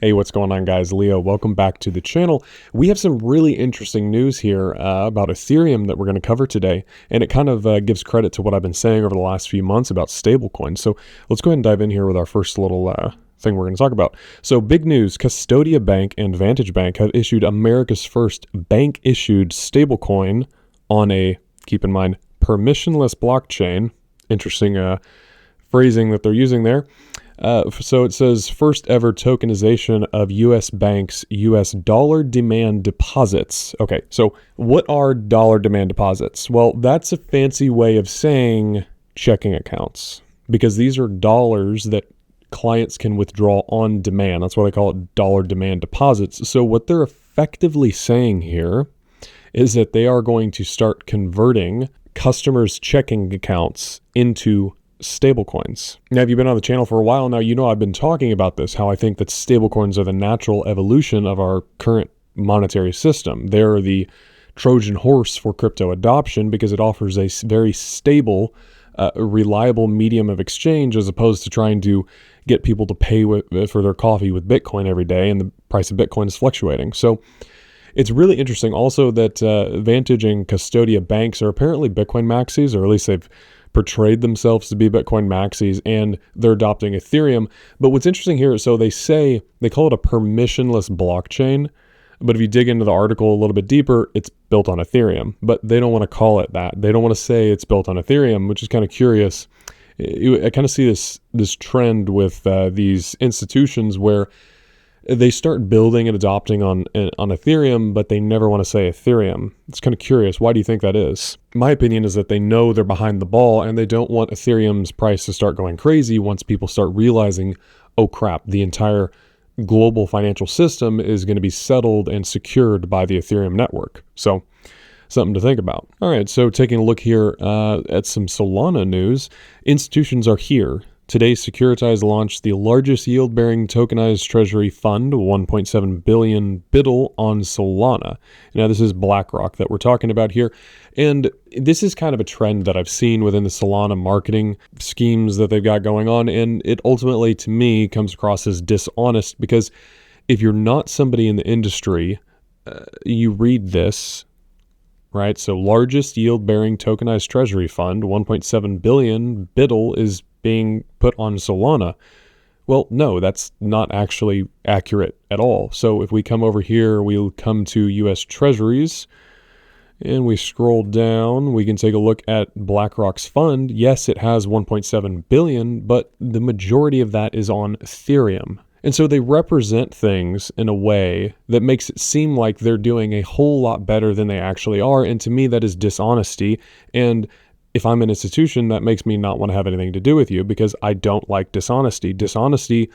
Hey, what's going on, guys? Leo, welcome back to the channel. We have some really interesting news here about Ethereum that we're going to cover today, and it kind of gives credit to what I've been saying over the last few months about stablecoins. So let's go ahead and dive in here with our first little thing we're going to talk about. So big news, Custodia Bank and Vantage Bank have issued America's first bank-issued stablecoin on a, keep in mind, permissionless blockchain. Interesting phrasing that they're using there. So it says first ever tokenization of U.S. banks' U.S. dollar demand deposits. Okay, so what are dollar demand deposits? Well, that's a fancy way of saying checking accounts, because these are dollars that clients can withdraw on demand. That's why they call it dollar demand deposits. So what they're effectively saying here is that they are going to start converting customers' checking accounts into stablecoins. Now, if you've been on the channel for a while now, you know I've been talking about this, how I think that stablecoins are the natural evolution of our current monetary system. They're the Trojan horse for crypto adoption because it offers a very stable, reliable medium of exchange, as opposed to trying to get people to pay for their coffee with Bitcoin every day, and the price of Bitcoin is fluctuating. So it's really interesting also that Vantage and Custodia banks are apparently Bitcoin maxis, or at least they've portrayed themselves to be Bitcoin maxis, and they're adopting Ethereum. But what's interesting here, so they call it a permissionless blockchain, but if you dig into the article a little bit deeper, it's built on Ethereum, but they don't want to call it that. They don't want to say it's built on Ethereum, which is kind of curious. I kind of see this trend with these institutions where they start building and adopting on Ethereum, but they never want to say Ethereum. It's kind of curious. Why do you think that is? My opinion is that they know they're behind the ball, and they don't want Ethereum's price to start going crazy once people start realizing, oh crap, the entire global financial system is going to be settled and secured by the Ethereum network. So something to think about. All right, so taking a look here at some Solana news, institutions are here. Today, Securitize launched the largest yield-bearing tokenized treasury fund, 1.7 billion BUSD on Solana. Now, this is BlackRock that we're talking about here, and this is kind of a trend that I've seen within the Solana marketing schemes that they've got going on, and it ultimately, to me, comes across as dishonest, because if you're not somebody in the industry, you read this, right? So, largest yield-bearing tokenized treasury fund, 1.7 billion BUSD is being put on Solana. Well, no, that's not actually accurate at all. So if we come over here, we'll come to US Treasuries, and we scroll down, we can take a look at BlackRock's fund. Yes, it has 1.7 billion, but the majority of that is on Ethereum. And so they represent things in a way that makes it seem like they're doing a whole lot better than they actually are. And to me, that is dishonesty. And if I'm an institution, that makes me not want to have anything to do with you, because I don't like dishonesty. Dishonesty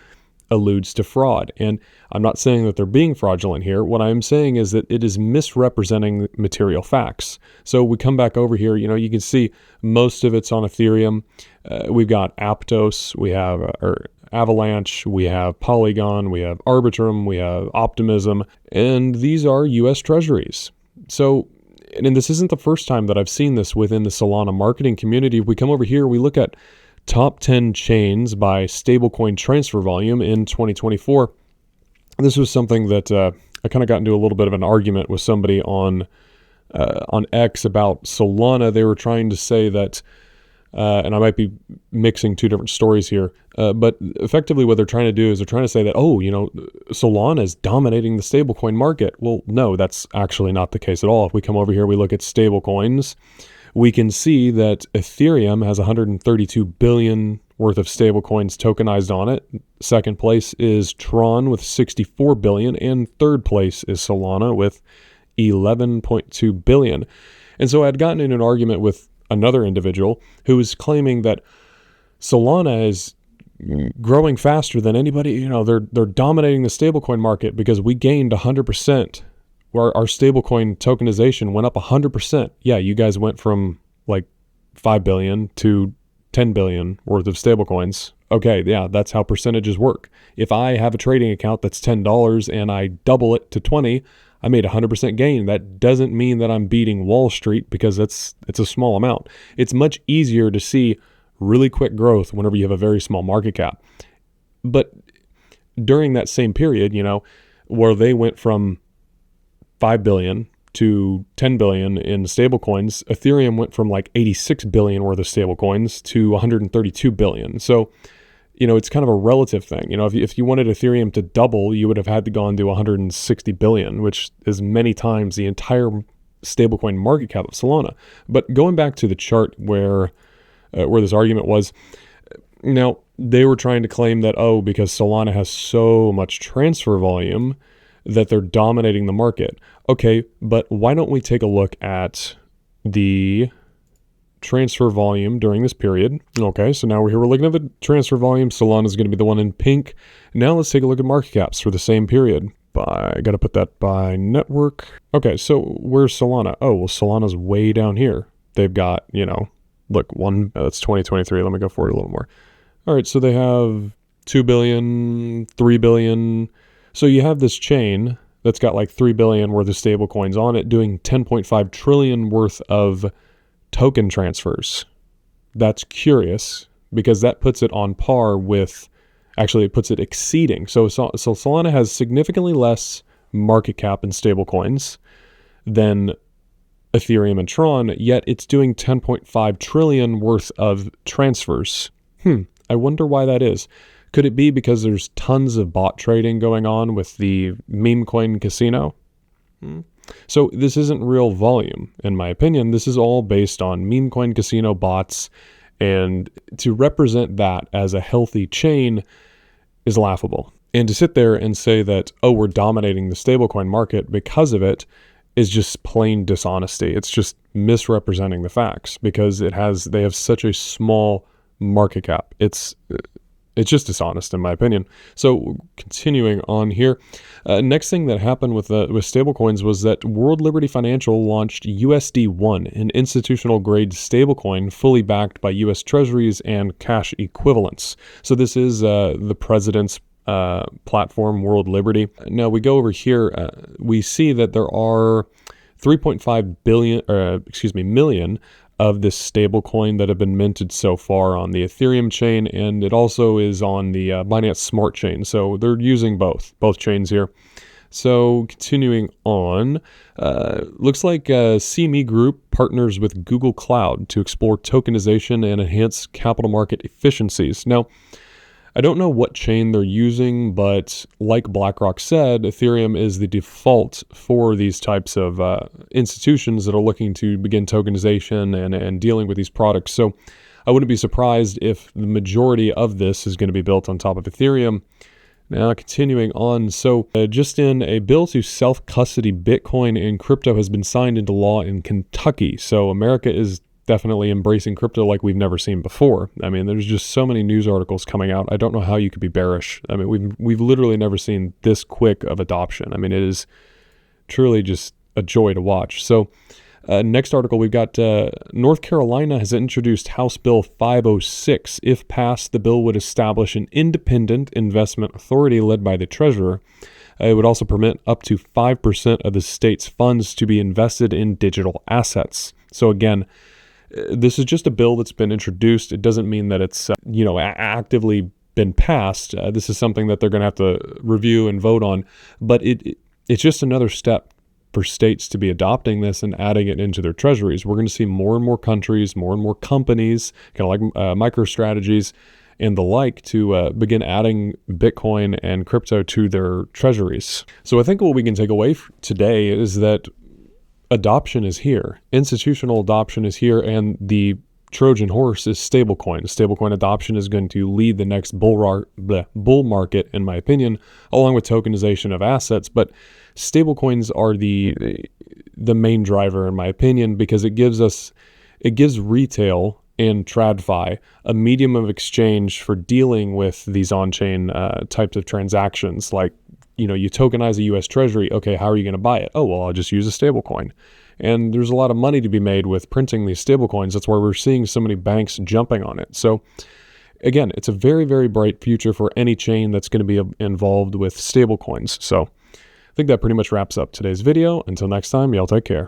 alludes to fraud. And I'm not saying that they're being fraudulent here. What I'm saying is that it is misrepresenting material facts. So we come back over here, you can see most of it's on Ethereum. We've got Aptos, we have Avalanche, we have Polygon, we have Arbitrum, we have Optimism, and these are US Treasuries. So, and this isn't the first time that I've seen this within the Solana marketing community. If we come over here, we look at top 10 chains by stablecoin transfer volume in 2024. This was something that I kind of got into a little bit of an argument with somebody on X about Solana. They were trying to say that, and I might be mixing two different stories here, but effectively what they're trying to do is they're trying to say that, Solana is dominating the stablecoin market. Well, no, that's actually not the case at all. If we come over here, we look at stablecoins, we can see that Ethereum has 132 billion worth of stablecoins tokenized on it. Second place is Tron with 64 billion, and third place is Solana with 11.2 billion. And so I had gotten in an argument with another individual who was claiming that Solana is growing faster than anybody. They're dominating the stablecoin market because we gained 100%. Where our stablecoin tokenization went up 100%. Yeah, you guys went from like 5 billion to 10 billion worth of stablecoins. Okay, yeah, that's how percentages work. If I have a trading account that's $10 and I double it to 20, I made 100% gain. That doesn't mean that I'm beating Wall Street, because it's a small amount. It's much easier to see really quick growth whenever you have a very small market cap. But during that same period, where they went from 5 billion to 10 billion in stablecoins, Ethereum went from like 86 billion worth of stablecoins to 132 billion. So, it's kind of a relative thing. If you wanted Ethereum to double, you would have had to go into 160 billion, which is many times the entire stablecoin market cap of Solana. But going back to the chart where this argument was, now they were trying to claim that, because Solana has so much transfer volume that they're dominating the market. Okay, but why don't we take a look at the transfer volume during this period? Okay, so now we're looking at the transfer volume. Solana is going to be the one in pink. Now let's take a look at market caps for the same period. I got to put that by network. Okay, so where's Solana? Oh, well, Solana's way down here. They've got, look, that's 2023. Let me go forward a little more. All right, so they have 2 billion, 3 billion. So you have this chain that's got like 3 billion worth of stable coins on it doing 10.5 trillion worth of token transfers. That's curious because that puts it on par with, actually it puts it exceeding. So Solana has significantly less market cap in stable coins than Ethereum and Tron, yet it's doing 10.5 trillion worth of transfers. I wonder why that is. Could it be because there's tons of bot trading going on with the meme coin casino? So this isn't real volume, in my opinion. This is all based on meme coin casino bots, and to represent that as a healthy chain is laughable. And to sit there and say that, we're dominating the stablecoin market because of it is just plain dishonesty. It's just misrepresenting the facts because they have such a small market cap. It's just dishonest in my opinion. So continuing on here, next thing that happened with stablecoins was that World Liberty Financial launched USD1, an institutional grade stablecoin fully backed by U.S. Treasuries and cash equivalents. So this is the president's platform, World Liberty. Now we go over here, we see that there are 3.5 million of this stable coin that have been minted so far on the Ethereum chain, and it also is on the Binance Smart Chain. So they're using both chains here. So continuing on, looks like CME Group partners with Google Cloud to explore tokenization and enhance capital market efficiencies. Now, I don't know what chain they're using, but like BlackRock said, Ethereum is the default for these types of institutions that are looking to begin tokenization and dealing with these products. So I wouldn't be surprised if the majority of this is going to be built on top of Ethereum. Now, continuing on, so just in a bill to self-custody Bitcoin and crypto has been signed into law in Kentucky. So America is definitely embracing crypto like we've never seen before. I mean, there's just so many news articles coming out. I don't know how you could be bearish. I mean, we've literally never seen this quick of adoption. I mean, it is truly just a joy to watch. So next article, we've got North Carolina has introduced House Bill 506. If passed, the bill would establish an independent investment authority led by the treasurer. It would also permit up to 5% of the state's funds to be invested in digital assets. So again, this is just a bill that's been introduced. It doesn't mean that it's, actively been passed. This is something that they're going to have to review and vote on. But it's just another step for states to be adopting this and adding it into their treasuries. We're going to see more and more countries, more and more companies, kind of like MicroStrategies and the like, to begin adding Bitcoin and crypto to their treasuries. So I think what we can take away today is that adoption is here. Institutional adoption is here, and the Trojan horse is stablecoin. Stablecoin adoption is going to lead the next bull market, in my opinion, along with tokenization of assets. But stablecoins are the main driver, in my opinion, because it gives retail and TradFi a medium of exchange for dealing with these on-chain types of transactions. Like, you tokenize a U.S. Treasury. Okay, how are you going to buy it? Oh, well, I'll just use a stablecoin. And there's a lot of money to be made with printing these stablecoins. That's why we're seeing so many banks jumping on it. So again, it's a very, very bright future for any chain that's going to be involved with stablecoins. So I think that pretty much wraps up today's video. Until next time, y'all take care.